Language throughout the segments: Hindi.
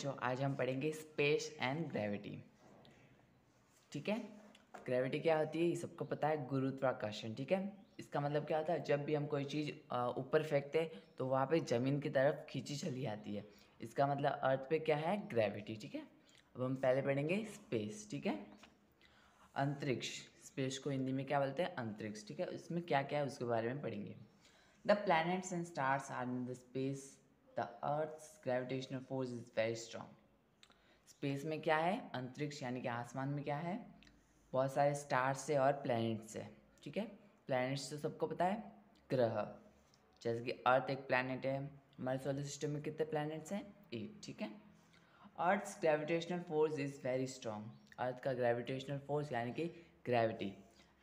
बच्चों, आज हम पढ़ेंगे स्पेस एंड ग्रेविटी। ठीक है, ग्रेविटी क्या होती है ये सबको पता है, गुरुत्वाकर्षण। ठीक है, इसका मतलब क्या होता है, जब भी हम कोई चीज़ ऊपर फेंकते हैं तो वहाँ पे ज़मीन की तरफ खींची चली आती है। इसका मतलब अर्थ पे क्या है, ग्रेविटी। ठीक है, अब हम पहले पढ़ेंगे स्पेस। ठीक है, अंतरिक्ष। स्पेस को हिंदी में क्या बोलते हैं, अंतरिक्ष। ठीक है, इसमें क्या क्या है उसके बारे में पढ़ेंगे। The planets and stars are in the space, the earth's gravitational force is very strong. Space में क्या है, अंतरिक्ष यानी कि आसमान में क्या है, बहुत सारे स्टार्स है और प्लैनेट्स है। ठीक है, प्लैनेट्स तो सबको पता है, ग्रह। जैसे कि अर्थ एक प्लैनेट है। हमारे सोलर सिस्टम में कितने प्लैनेट्स हैं, 8। ठीक है, Earth's gravitational force is very strong. Earth का ग्रेविटेशनल फोर्स यानी कि ग्रेविटी।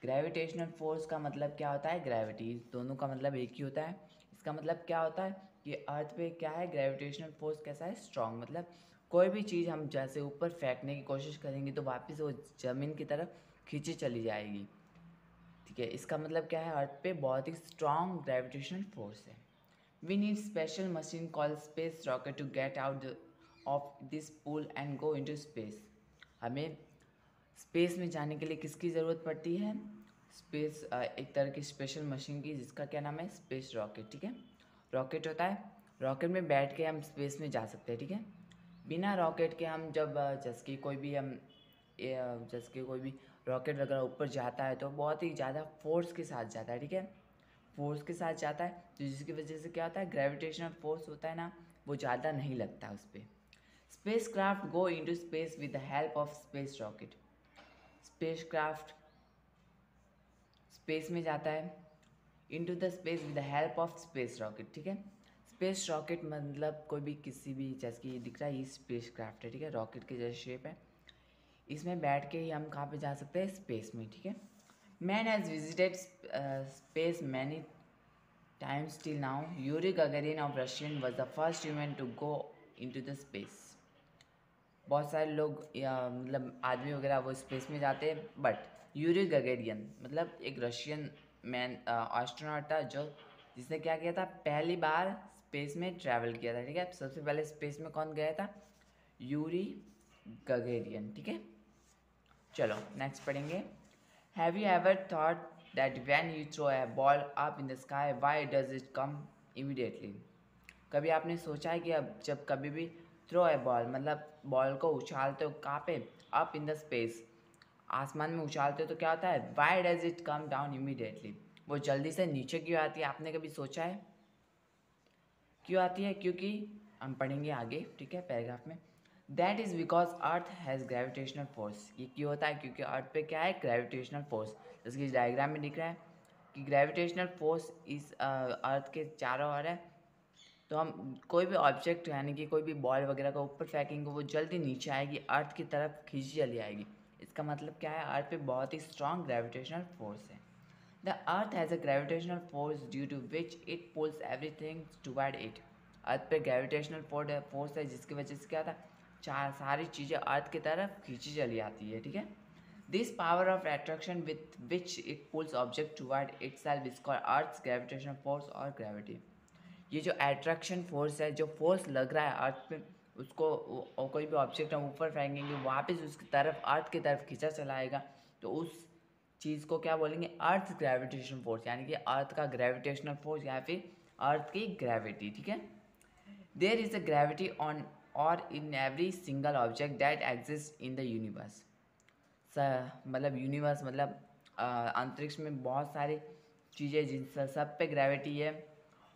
ग्रेविटेशनल फोर्स का मतलब क्या होता है, ग्रेविटी। दोनों का मतलब एक ही होता है। इसका मतलब क्या होता है कि अर्थ पे क्या है, ग्रेविटेशनल फोर्स कैसा है, स्ट्रॉन्ग। मतलब कोई भी चीज़ हम जैसे ऊपर फेंकने की कोशिश करेंगे तो वापस वो ज़मीन की तरफ खींची चली जाएगी। ठीक है, इसका मतलब क्या है, अर्थ पे बहुत ही स्ट्रॉन्ग ग्रेविटेशनल फोर्स है। We need special machine call space rocket to get out of this pool and go into space. हमें स्पेस में जाने के लिए किसकी ज़रूरत पड़ती है, स्पेस एक तरह की स्पेशल मशीन की, जिसका क्या नाम है, स्पेस रॉकेट। ठीक है, रॉकेट होता है, रॉकेट में बैठ के हम स्पेस में जा सकते हैं। ठीक है, बिना रॉकेट के हम जब जैसे कि कोई भी हम जैसे कि कोई भी रॉकेट वगैरह ऊपर जाता है तो बहुत ही ज़्यादा फोर्स के साथ जाता है। ठीक है, फोर्स के साथ जाता है तो जिसकी वजह से क्या होता है, ग्रेविटेशनल फोर्स होता है ना, वो ज़्यादा नहीं लगता उस पर। Space craft go into space with the help of space rocket. Space craft space में जाता है into the space with the help of space rocket. ठीक है, स्पेस रॉकेट मतलब कोई भी किसी भी, जैसे कि ये दिख रहा है, ये स्पेस क्राफ्ट है। ठीक है, रॉकेट के जैसे शेप है, इसमें बैठ के ही हम कहाँ पे जा सकते हैं, स्पेस में। ठीक है, man has visited space many times till now. Yuri Gagarin of Russian was the first human to go into the space. बहुत सारे लोग या मतलब आदमी वगैरह वो स्पेस में जाते हैं, बट यूरी गगेरियन मतलब एक रशियन मैन एस्ट्रोनॉट था जो जिसने क्या किया था, पहली बार स्पेस में ट्रैवल किया था। ठीक है, सबसे पहले स्पेस में कौन गया था, यूरी गगेरियन। ठीक है, चलो नेक्स्ट पढ़ेंगे। Have you ever thought that when you throw a ball up in the sky why does it come immediately. कभी आपने सोचा है कि अब जब कभी भी थ्रो ए बॉल मतलब बॉल को उछालते हो कहाँ पे, अप इन द स्पेस, आसमान में उछालते हो तो क्या होता है, why does it come down immediately, वो जल्दी से नीचे क्यों आती है, आपने कभी सोचा है क्यों आती है, क्योंकि हम पढ़ेंगे आगे। ठीक है, पैराग्राफ में, that is because earth has gravitational force. ये क्यों होता है, क्योंकि अर्थ पे क्या है, ग्रेविटेशनल फोर्स। जैसे कि डायग्राम में दिख रहा है कि ग्रेविटेशनल फोर्स इस अर्थ के चारों ओर है, तो हम कोई भी ऑब्जेक्ट यानी कि कोई भी बॉल वगैरह का ऊपर फेंकेंगे वो जल्दी नीचे आएगी, अर्थ की तरफ खींची चली आएगी। इसका मतलब क्या है, अर्थ पे बहुत ही स्ट्रॉन्ग ग्रेविटेशनल फोर्स है। The Earth has a gravitational force due to which it pulls everything toward it. Earth पे ग्रेविटेशनल फोर्स है जिसकी वजह से क्या था, चार सारी चीज़ें अर्थ की तरफ खींची चली आती है। ठीक है, this power of attraction with which it pulls object toward it self is called earth's gravitational force और ग्रेविटी। ये जो अट्रैक्शन फोर्स है, जो फोर्स लग रहा है अर्थ पे, उसको कोई भी ऑब्जेक्ट हम ऊपर फेंकेंगे वापस उसकी तरफ अर्थ की तरफ खींचा चलाएगा, तो उस चीज़ को क्या बोलेंगे, अर्थ ग्रेविटेशन फोर्स, यानी कि अर्थ का ग्रेविटेशनल फोर्स या फिर अर्थ की ग्रेविटी। ठीक है, there is a gravity on और in every single object that exist in the universe. मतलब यूनिवर्स मतलब अंतरिक्ष में बहुत सारी चीज़ें जिन सब पे ग्रेविटी है।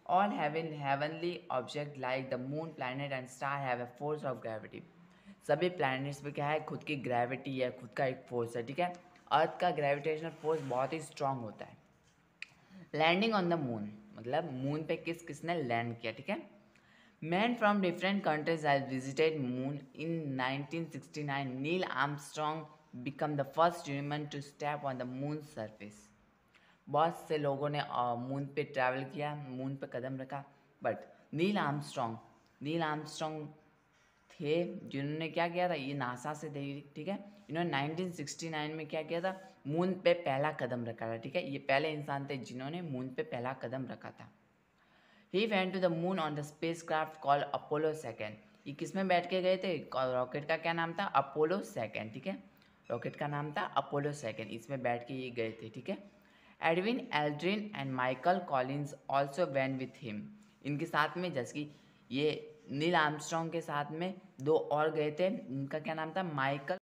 All heavenly objects like the moon, planet and star have a force of gravity. सभी प्लैनेट्स पे क्या है, खुद की ग्रेविटी है, खुद का एक फोर्स है। ठीक है, अर्थ का ग्रेविटेशनल फोर्स बहुत ही स्ट्रांग होता है। लैंडिंग ऑन द मून मतलब मून पे किसने लैंड किया। ठीक है, man from different countries has visited moon in 1969। Neil Armstrong become the first human to step on the moon surface. बहुत से लोगों ने मून पे ट्रैवल किया, मून पे कदम रखा, बट नील आर्मस्ट्रॉन्ग थे जिन्होंने क्या किया था, ये नासा से थे। ठीक है, इन्होंने 1969 में क्या किया था, मून पे पहला कदम रखा था। ठीक है, ये पहले इंसान थे जिन्होंने मून पे पहला कदम रखा था। He went to the moon on the spacecraft called Apollo 2. ये किस में बैठ के गए थे? रॉकेट का क्या नाम था? अपोलो सेकेंड, ठीक है। रॉकेट का नाम था अपोलो सेकेंड, इसमें बैठ के ये गए थे, ठीक है। Edwin Aldrin and Michael Collins also went with him. इनके साथ में जैसे कि ये नील आर्मस्ट्रॉन्ग के साथ में 2 और गए थे, इनका क्या नाम था? माइकल